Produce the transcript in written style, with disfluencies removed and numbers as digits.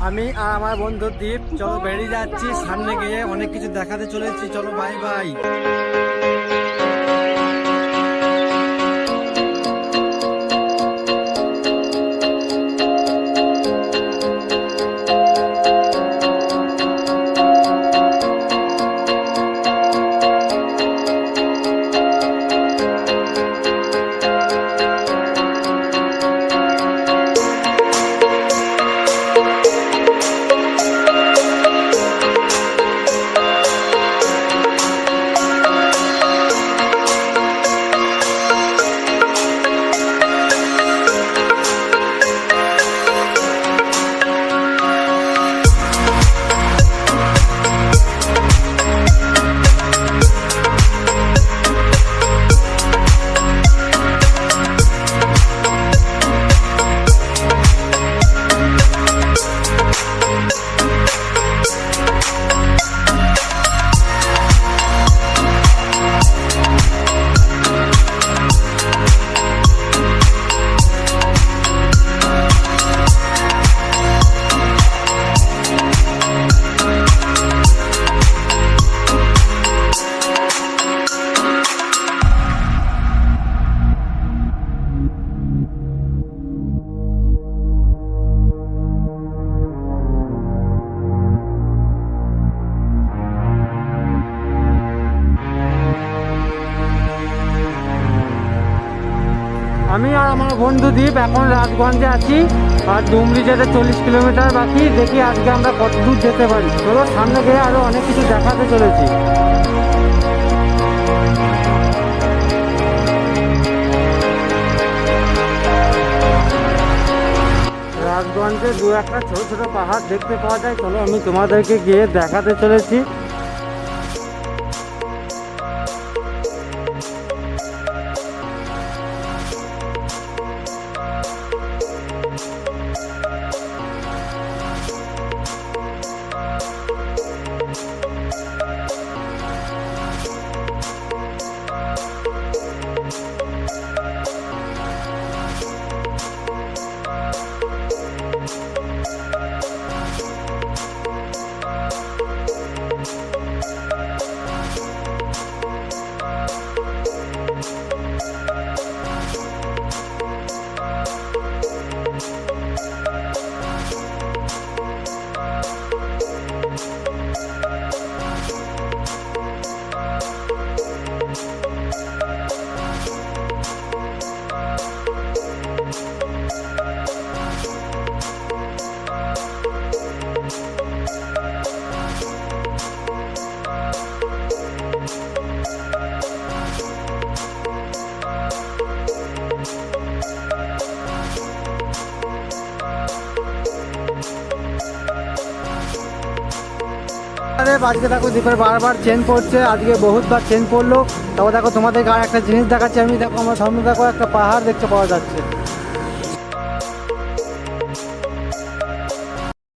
আমি আর আমার বন্ধু দীপ চলো বেরিয়ে যাচ্ছি, সামনে গিয়ে অনেক কিছু দেখাতে চলেছি। চলো বাই বাই। আমি আর আমার বন্ধু দ্বীপ এখন রাজগঞ্জে আছি, আর ডুমরি যেতে 40 কিলোমিটার বাকি। দেখি আজকে আমরা কত দূর যেতে পারি। চলো সামনে গিয়ে আরো অনেক কিছু দেখাতে চলেছি। রাজগঞ্জে দু একটা ছোট ছোট পাহাড় দেখতে পাওয়া যায়। চলো আমি তোমাদেরকে গিয়ে দেখাতে চলেছি। আজকে দেখো দীপের বারবার চেন পড়ছে, আজকে বহুতবার চেন পড়লো। তারপর দেখো তোমাদেরকে আর একটা জিনিস দেখাচ্ছি আমি। দেখো আমার সামনে দেখো একটা পাহাড় দেখতে পাওয়া যাচ্ছে।